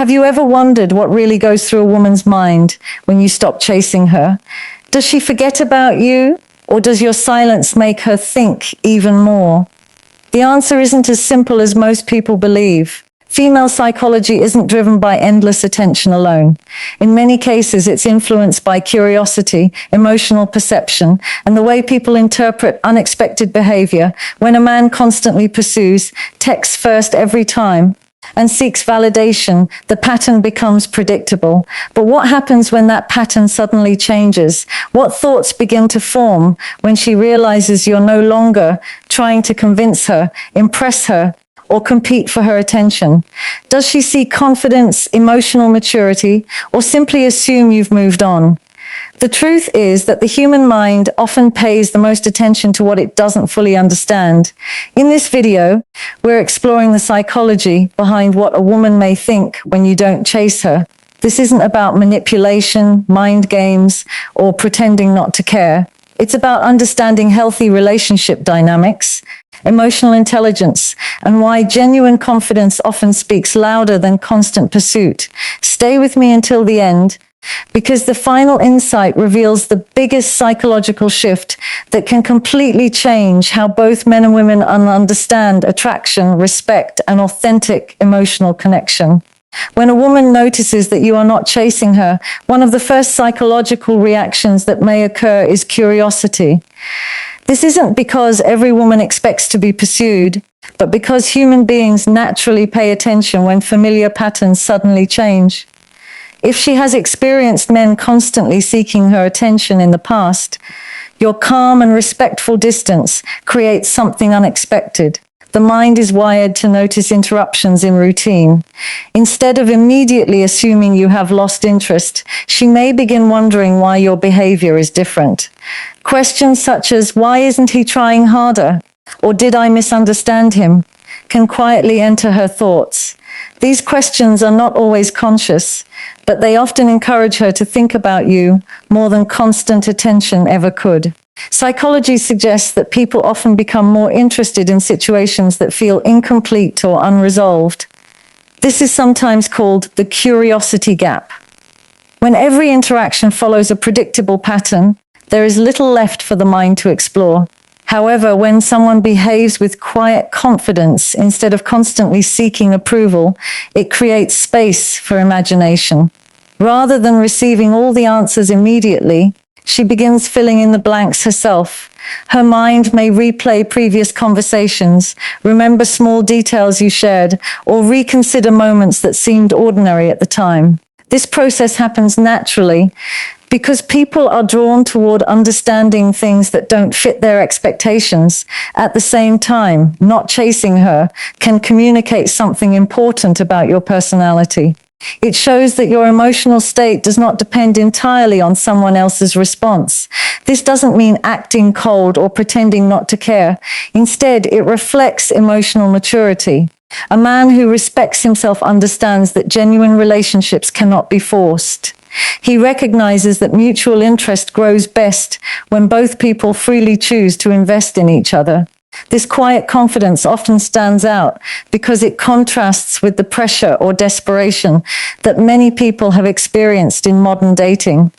Have you ever wondered what really goes through a woman's mind when you stop chasing her? Does she forget about you, or does your silence make her think even more? The answer isn't as simple as most people believe. Female psychology isn't driven by endless attention alone. In many cases, it's influenced by curiosity, emotional perception, and the way people interpret unexpected behavior. When a man constantly pursues, texts first every time, and seeks validation, the pattern becomes predictable. But what happens when that pattern suddenly changes? What thoughts begin to form when she realizes you're no longer trying to convince her, impress her, or compete for her attention? Does she see confidence, emotional maturity, or simply assume you've moved on? The truth is that the human mind often pays the most attention to what it doesn't fully understand. In this video, we're exploring the psychology behind what a woman may think when you don't chase her. This isn't about manipulation, mind games, or pretending not to care. It's about understanding healthy relationship dynamics, emotional intelligence, and why genuine confidence often speaks louder than constant pursuit. Stay with me until the end, because the final insight reveals the biggest psychological shift that can completely change how both men and women understand attraction, respect, and authentic emotional connection. When a woman notices that you are not chasing her, one of the first psychological reactions that may occur is curiosity. This isn't because every woman expects to be pursued, but because human beings naturally pay attention when familiar patterns suddenly change. If she has experienced men constantly seeking her attention in the past, your calm and respectful distance creates something unexpected. The mind is wired to notice interruptions in routine. Instead of immediately assuming you have lost interest, she may begin wondering why your behavior is different. Questions such as, "Why isn't he trying harder?" or "Did I misunderstand him?" can quietly enter her thoughts. These questions are not always conscious, but they often encourage her to think about you more than constant attention ever could. Psychology suggests that people often become more interested in situations that feel incomplete or unresolved. This is sometimes called the curiosity gap. When every interaction follows a predictable pattern, there is little left for the mind to explore. However, when someone behaves with quiet confidence instead of constantly seeking approval, it creates space for imagination. Rather than receiving all the answers immediately, she begins filling in the blanks herself. Her mind may replay previous conversations, remember small details you shared, or reconsider moments that seemed ordinary at the time. This process happens naturally because people are drawn toward understanding things that don't fit their expectations. At the same time, not chasing her can communicate something important about your personality. It shows that your emotional state does not depend entirely on someone else's response. This doesn't mean acting cold or pretending not to care. Instead, it reflects emotional maturity. A man who respects himself understands that genuine relationships cannot be forced. He recognizes that mutual interest grows best when both people freely choose to invest in each other. This quiet confidence often stands out because it contrasts with the pressure or desperation that many people have experienced in modern dating.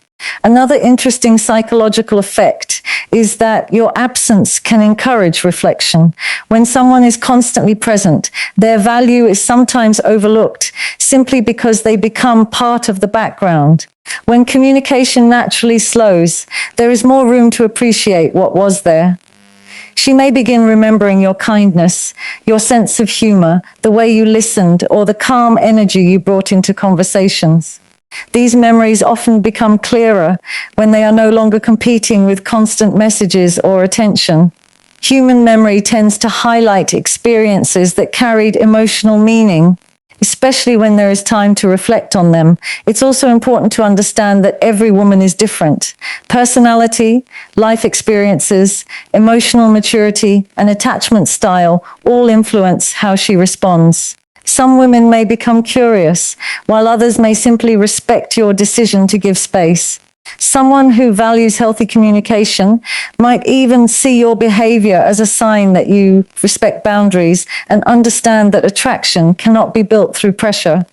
Another interesting psychological effect is that your absence can encourage reflection. When someone is constantly present, their value is sometimes overlooked simply because they become part of the background. When communication naturally slows, there is more room to appreciate what was there. She may begin remembering your kindness, your sense of humor, the way you listened, or the calm energy you brought into conversations. These memories often become clearer when they are no longer competing with constant messages or attention. Human memory tends to highlight experiences that carried emotional meaning, especially when there is time to reflect on them. It's also important to understand that every woman is different. Personality, life experiences, emotional maturity, and attachment style all influence how she responds. Some women may become curious, while others may simply respect your decision to give space. Someone who values healthy communication might even see your behavior as a sign that you respect boundaries and understand that attraction cannot be built through pressure.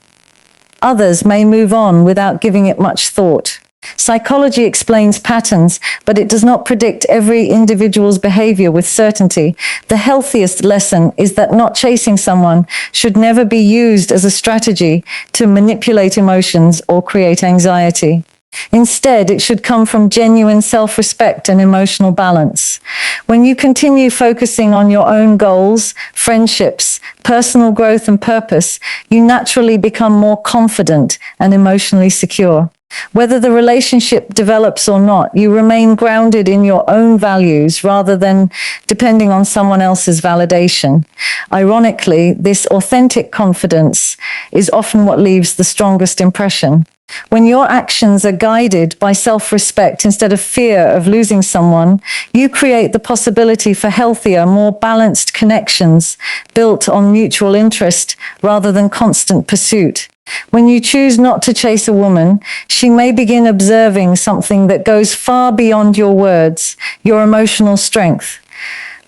Others may move on without giving it much thought. Psychology explains patterns, but it does not predict every individual's behavior with certainty. The healthiest lesson is that not chasing someone should never be used as a strategy to manipulate emotions or create anxiety. Instead, it should come from genuine self-respect and emotional balance. When you continue focusing on your own goals, friendships, personal growth and purpose, you naturally become more confident and emotionally secure. Whether the relationship develops or not, you remain grounded in your own values rather than depending on someone else's validation. Ironically, this authentic confidence is often what leaves the strongest impression. When your actions are guided by self-respect instead of fear of losing someone, you create the possibility for healthier, more balanced connections built on mutual interest rather than constant pursuit. When you choose not to chase a woman, she may begin observing something that goes far beyond your words, your emotional strength.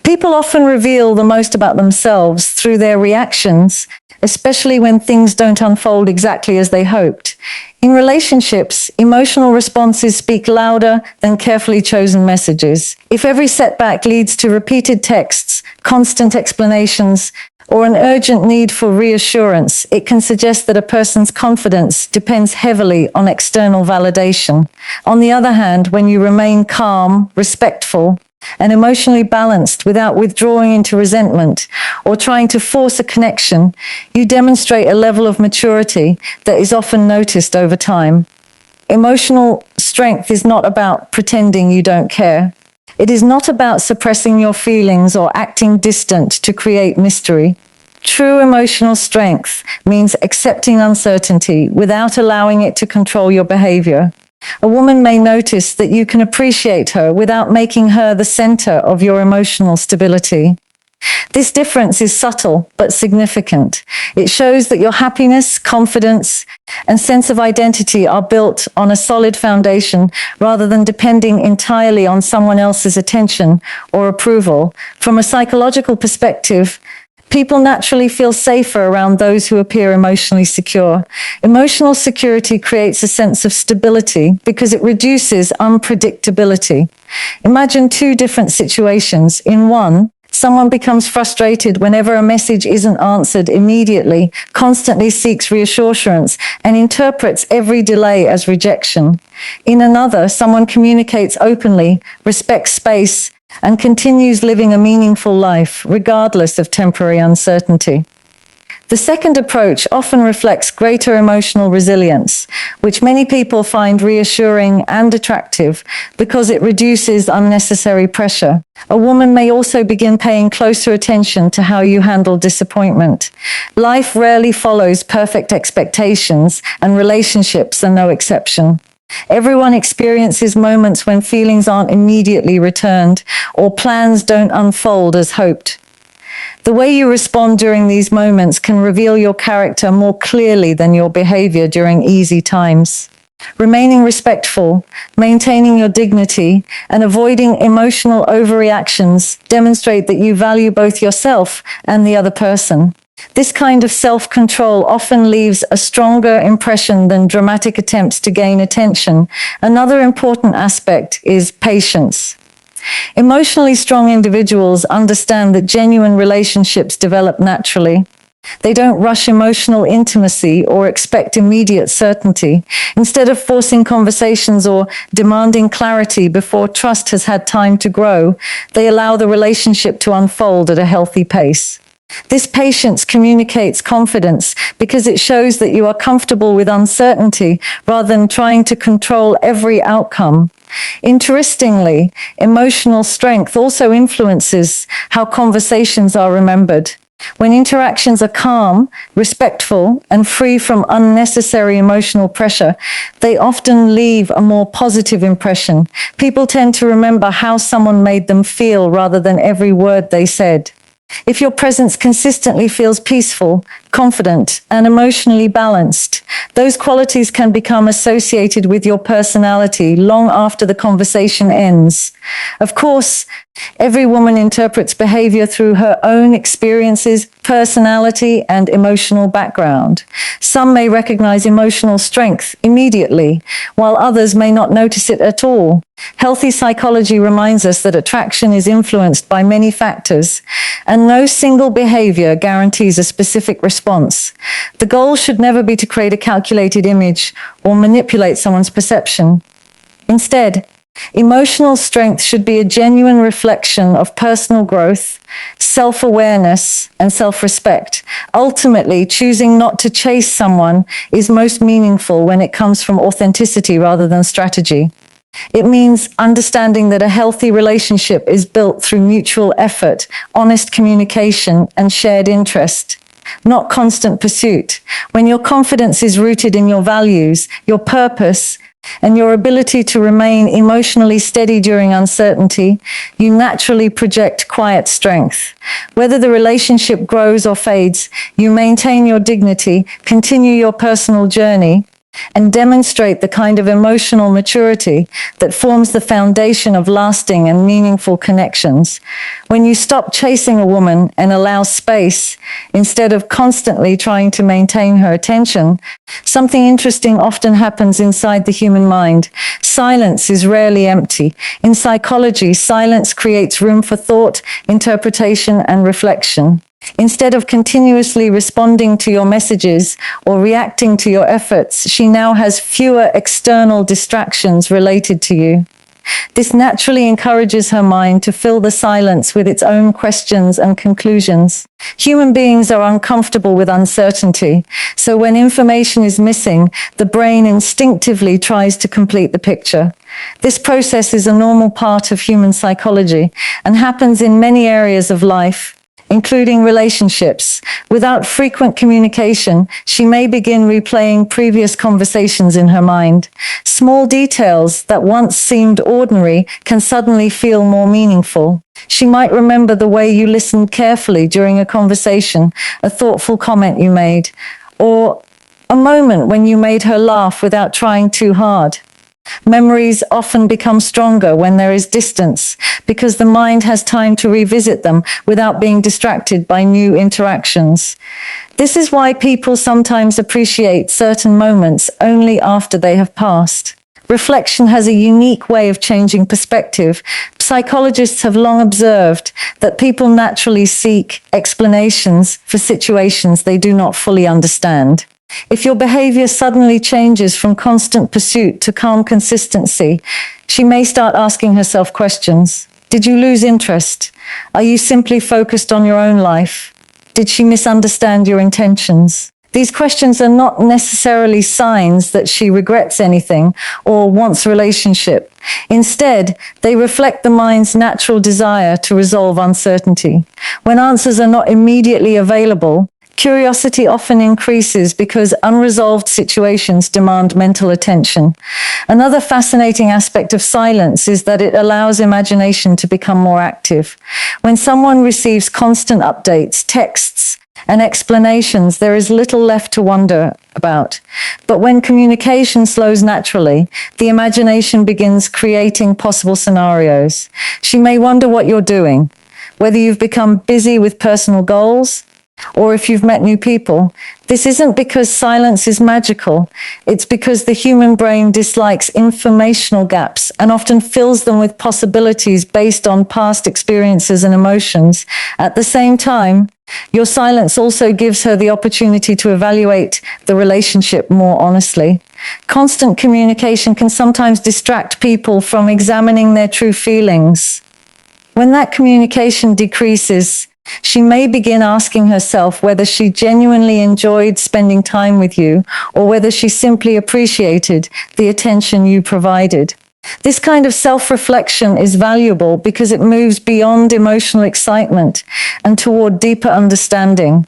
People often reveal the most about themselves through their reactions, especially when things don't unfold exactly as they hoped. In relationships, emotional responses speak louder than carefully chosen messages. If every setback leads to repeated texts, constant explanations, or an urgent need for reassurance, it can suggest that a person's confidence depends heavily on external validation. On the other hand, when you remain calm, respectful, and emotionally balanced without withdrawing into resentment or trying to force a connection, you demonstrate a level of maturity that is often noticed over time. Emotional strength is not about pretending you don't care. It is not about suppressing your feelings or acting distant to create mystery. True emotional strength means accepting uncertainty without allowing it to control your behavior. A woman may notice that you can appreciate her without making her the center of your emotional stability. This difference is subtle but significant. It shows that your happiness, confidence, and sense of identity are built on a solid foundation rather than depending entirely on someone else's attention or approval. From a psychological perspective, people naturally feel safer around those who appear emotionally secure. Emotional security creates a sense of stability because it reduces unpredictability. Imagine two different situations. In one, someone becomes frustrated whenever a message isn't answered immediately, constantly seeks reassurance, and interprets every delay as rejection. In another, someone communicates openly, respects space, and continues living a meaningful life, regardless of temporary uncertainty. The second approach often reflects greater emotional resilience, which many people find reassuring and attractive because it reduces unnecessary pressure. A woman may also begin paying closer attention to how you handle disappointment. Life rarely follows perfect expectations, and relationships are no exception. Everyone experiences moments when feelings aren't immediately returned or plans don't unfold as hoped. The way you respond during these moments can reveal your character more clearly than your behavior during easy times. Remaining respectful, maintaining your dignity, and avoiding emotional overreactions demonstrate that you value both yourself and the other person. This kind of self-control often leaves a stronger impression than dramatic attempts to gain attention. Another important aspect is patience. Emotionally strong individuals understand that genuine relationships develop naturally. They don't rush emotional intimacy or expect immediate certainty. Instead of forcing conversations or demanding clarity before trust has had time to grow, they allow the relationship to unfold at a healthy pace. This patience communicates confidence because it shows that you are comfortable with uncertainty rather than trying to control every outcome. Interestingly, emotional strength also influences how conversations are remembered. When interactions are calm, respectful, and free from unnecessary emotional pressure, they often leave a more positive impression. People tend to remember how someone made them feel rather than every word they said. If your presence consistently feels peaceful, confident, and emotionally balanced. Those qualities can become associated with your personality long after the conversation ends. Of course, every woman interprets behavior through her own experiences, personality, and emotional background. Some may recognize emotional strength immediately, while others may not notice it at all. Healthy psychology reminds us that attraction is influenced by many factors, and no single behavior guarantees a specific response. The goal should never be to create a calculated image or manipulate someone's perception. Instead, emotional strength should be a genuine reflection of personal growth, self-awareness, and self-respect. Ultimately, choosing not to chase someone is most meaningful when it comes from authenticity rather than strategy. It means understanding that a healthy relationship is built through mutual effort, honest communication, and shared interest, not constant pursuit. When your confidence is rooted in your values, your purpose, and your ability to remain emotionally steady during uncertainty, you naturally project quiet strength. Whether the relationship grows or fades, you maintain your dignity, continue your personal journey, and demonstrate the kind of emotional maturity that forms the foundation of lasting and meaningful connections. When you stop chasing a woman and allow space, instead of constantly trying to maintain her attention, something interesting often happens inside the human mind. Silence is rarely empty. In psychology, silence creates room for thought, interpretation, and reflection. Instead of continuously responding to your messages or reacting to your efforts, she now has fewer external distractions related to you. This naturally encourages her mind to fill the silence with its own questions and conclusions. Human beings are uncomfortable with uncertainty, so when information is missing, the brain instinctively tries to complete the picture. This process is a normal part of human psychology and happens in many areas of life, including relationships. Without frequent communication, she may begin replaying previous conversations in her mind. Small details that once seemed ordinary can suddenly feel more meaningful. She might remember the way you listened carefully during a conversation, a thoughtful comment you made, or a moment when you made her laugh without trying too hard. Memories often become stronger when there is distance, because the mind has time to revisit them without being distracted by new interactions. This is why people sometimes appreciate certain moments only after they have passed. Reflection has a unique way of changing perspective. Psychologists have long observed that people naturally seek explanations for situations they do not fully understand. If your behavior suddenly changes from constant pursuit to calm consistency, she may start asking herself questions. Did you lose interest? Are you simply focused on your own life? Did she misunderstand your intentions? These questions are not necessarily signs that she regrets anything or wants a relationship. Instead, they reflect the mind's natural desire to resolve uncertainty. When answers are not immediately available, curiosity often increases because unresolved situations demand mental attention. Another fascinating aspect of silence is that it allows imagination to become more active. When someone receives constant updates, texts, and explanations, there is little left to wonder about. But when communication slows naturally, the imagination begins creating possible scenarios. She may wonder what you're doing, whether you've become busy with personal goals, or if you've met new people. This isn't because silence is magical. It's because the human brain dislikes informational gaps and often fills them with possibilities based on past experiences and emotions. At the same time, your silence also gives her the opportunity to evaluate the relationship more honestly. Constant communication can sometimes distract people from examining their true feelings. When that communication decreases, she may begin asking herself whether she genuinely enjoyed spending time with you or whether she simply appreciated the attention you provided. This kind of self-reflection is valuable because it moves beyond emotional excitement and toward deeper understanding.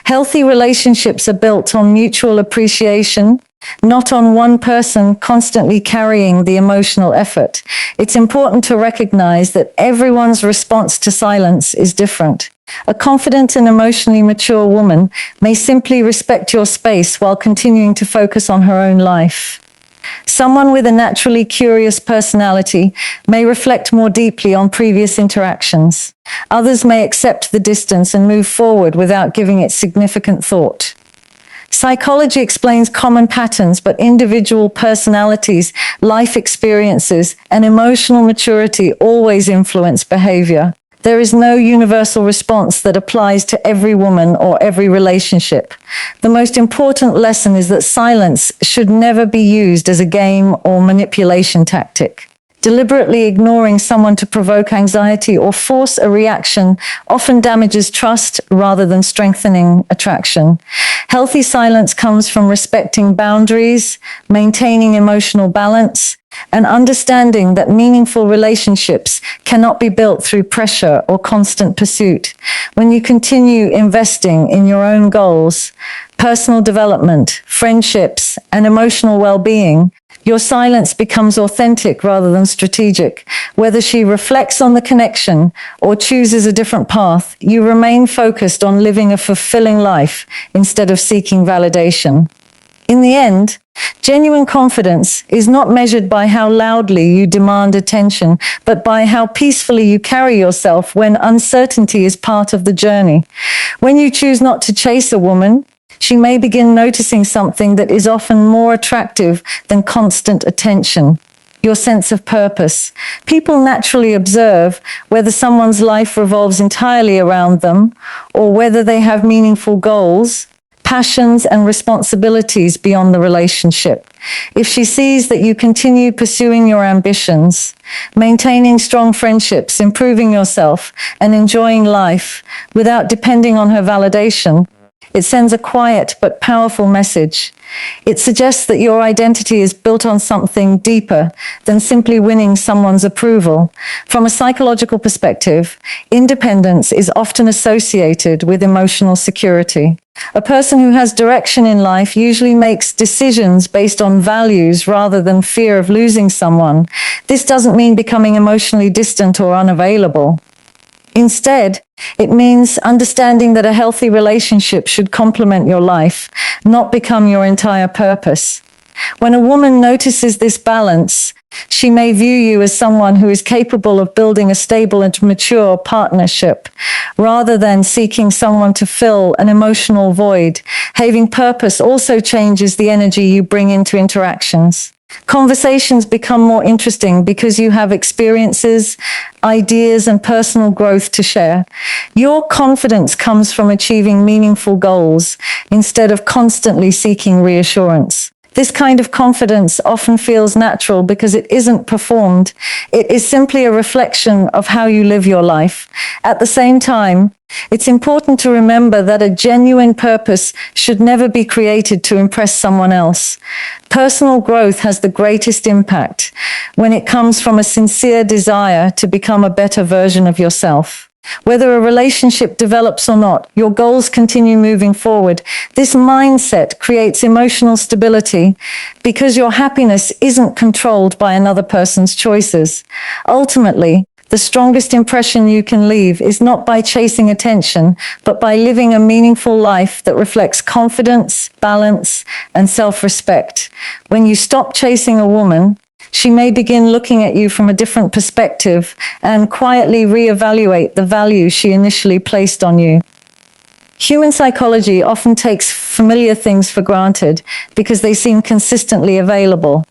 Healthy relationships are built on mutual appreciation, not on one person constantly carrying the emotional effort. It's important to recognize that everyone's response to silence is different. A confident and emotionally mature woman may simply respect your space while continuing to focus on her own life. Someone with a naturally curious personality may reflect more deeply on previous interactions. Others may accept the distance and move forward without giving it significant thought. Psychology explains common patterns, but individual personalities, life experiences, and emotional maturity always influence behavior. There is no universal response that applies to every woman or every relationship. The most important lesson is that silence should never be used as a game or manipulation tactic. Deliberately ignoring someone to provoke anxiety or force a reaction often damages trust rather than strengthening attraction. Healthy silence comes from respecting boundaries, maintaining emotional balance, and understanding that meaningful relationships cannot be built through pressure or constant pursuit. When you continue investing in your own goals, personal development, friendships, and emotional well-being, your silence becomes authentic rather than strategic. Whether she reflects on the connection or chooses a different path, you remain focused on living a fulfilling life instead of seeking validation. In the end, genuine confidence is not measured by how loudly you demand attention, but by how peacefully you carry yourself when uncertainty is part of the journey. When you choose not to chase a woman, she may begin noticing something that is often more attractive than constant attention: your sense of purpose. People naturally observe whether someone's life revolves entirely around them or whether they have meaningful goals, passions, and responsibilities beyond the relationship. If she sees that you continue pursuing your ambitions, maintaining strong friendships, improving yourself, and enjoying life without depending on her validation, it sends a quiet but powerful message. It suggests that your identity is built on something deeper than simply winning someone's approval. From a psychological perspective, independence is often associated with emotional security. A person who has direction in life usually makes decisions based on values rather than fear of losing someone. This doesn't mean becoming emotionally distant or unavailable. Instead, it means understanding that a healthy relationship should complement your life, not become your entire purpose. When a woman notices this balance, she may view you as someone who is capable of building a stable and mature partnership, rather than seeking someone to fill an emotional void. Having purpose also changes the energy you bring into interactions. Conversations become more interesting because you have experiences, ideas, and personal growth to share. Your confidence comes from achieving meaningful goals instead of constantly seeking reassurance. This kind of confidence often feels natural because it isn't performed. It is simply a reflection of how you live your life. At the same time, it's important to remember that a genuine purpose should never be created to impress someone else. Personal growth has the greatest impact when it comes from a sincere desire to become a better version of yourself. Whether a relationship develops or not, your goals continue moving forward. This mindset creates emotional stability because your happiness isn't controlled by another person's choices. Ultimately, the strongest impression you can leave is not by chasing attention, but by living a meaningful life that reflects confidence, balance, and self-respect. When you stop chasing a woman, she may begin looking at you from a different perspective and quietly reevaluate the value she initially placed on you. Human psychology often takes familiar things for granted because they seem consistently available.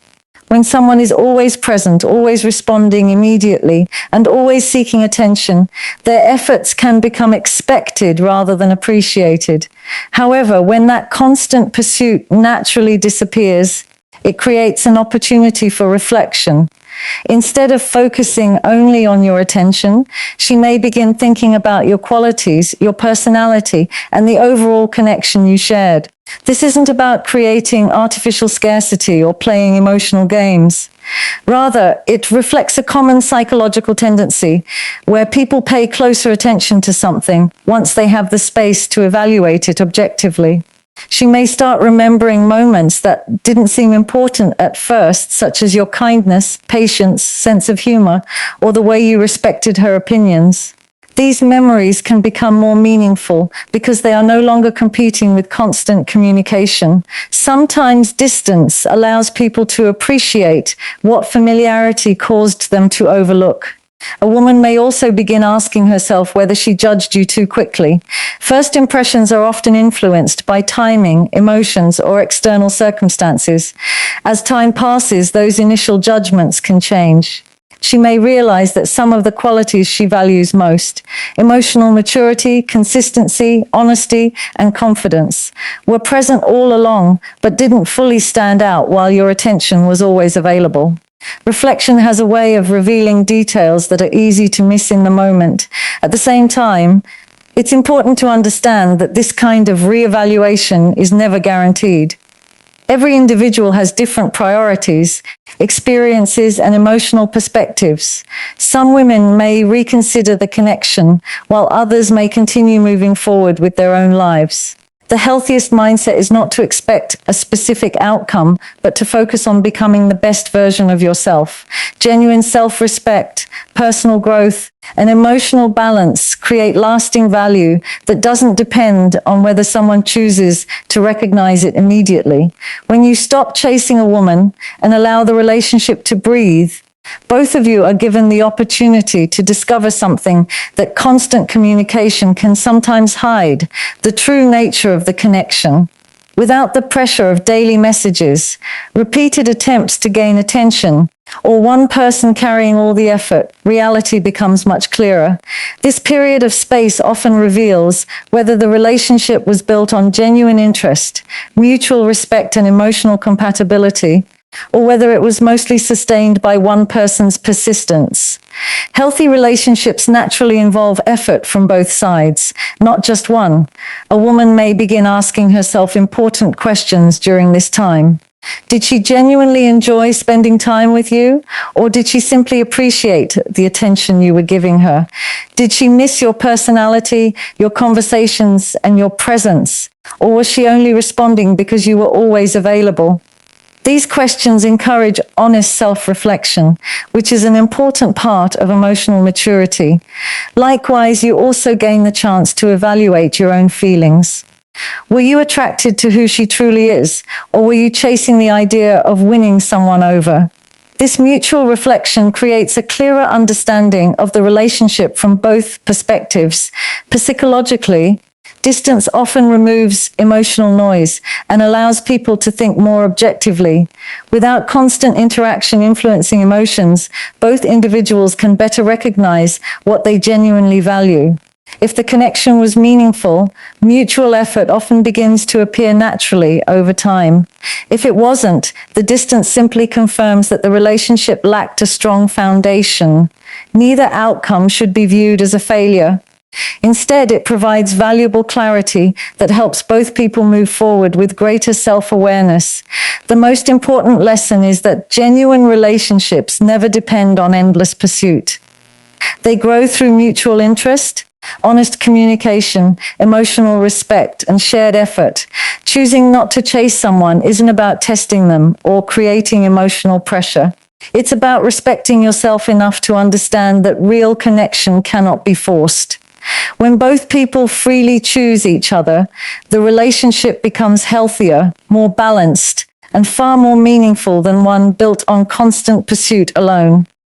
When someone is always present, always responding immediately, and always seeking attention, their efforts can become expected rather than appreciated. However, when that constant pursuit naturally disappears, it creates an opportunity for reflection. Instead of focusing only on your attention, she may begin thinking about your qualities, your personality, and the overall connection you shared. This isn't about creating artificial scarcity or playing emotional games. Rather, it reflects a common psychological tendency where people pay closer attention to something once they have the space to evaluate it objectively. She may start remembering moments that didn't seem important at first, such as your kindness, patience, sense of humor, or the way you respected her opinions. These memories can become more meaningful because they are no longer competing with constant communication. Sometimes distance allows people to appreciate what familiarity caused them to overlook. A woman may also begin asking herself whether she judged you too quickly. First impressions are often influenced by timing, emotions, or external circumstances. As time passes, those initial judgments can change. She may realize that some of the qualities she values most, emotional maturity, consistency, honesty, and confidence, were present all along, but didn't fully stand out while your attention was always available. Reflection has a way of revealing details that are easy to miss in the moment. At the same time, it's important to understand that this kind of reevaluation is never guaranteed. Every individual has different priorities, experiences, and emotional perspectives. Some women may reconsider the connection, while others may continue moving forward with their own lives. The healthiest mindset is not to expect a specific outcome, but to focus on becoming the best version of yourself. Genuine self-respect, personal growth, and emotional balance create lasting value that doesn't depend on whether someone chooses to recognize it immediately. When you stop chasing a woman and allow the relationship to breathe, both of you are given the opportunity to discover something that constant communication can sometimes hide, the true nature of the connection. Without the pressure of daily messages, repeated attempts to gain attention, or one person carrying all the effort, reality becomes much clearer. This period of space often reveals whether the relationship was built on genuine interest, mutual respect, and emotional compatibility, or whether it was mostly sustained by one person's persistence. Healthy relationships naturally involve effort from both sides, not just one. A woman may begin asking herself important questions during this time. Did she genuinely enjoy spending time with you? Or did she simply appreciate the attention you were giving her? Did she miss your personality, your conversations, and your presence? Or was she only responding because you were always available? These questions encourage honest self-reflection, which is an important part of emotional maturity. Likewise, you also gain the chance to evaluate your own feelings. Were you attracted to who she truly is, or were you chasing the idea of winning someone over? This mutual reflection creates a clearer understanding of the relationship from both perspectives. Psychologically, distance often removes emotional noise and allows people to think more objectively. Without constant interaction influencing emotions, both individuals can better recognize what they genuinely value. If the connection was meaningful, mutual effort often begins to appear naturally over time. If it wasn't, the distance simply confirms that the relationship lacked a strong foundation. Neither outcome should be viewed as a failure. Instead, it provides valuable clarity that helps both people move forward with greater self-awareness. The most important lesson is that genuine relationships never depend on endless pursuit. They grow through mutual interest, honest communication, emotional respect, and shared effort. Choosing not to chase someone isn't about testing them or creating emotional pressure. It's about respecting yourself enough to understand that real connection cannot be forced. When both people freely choose each other, the relationship becomes healthier, more balanced, and far more meaningful than one built on constant pursuit alone.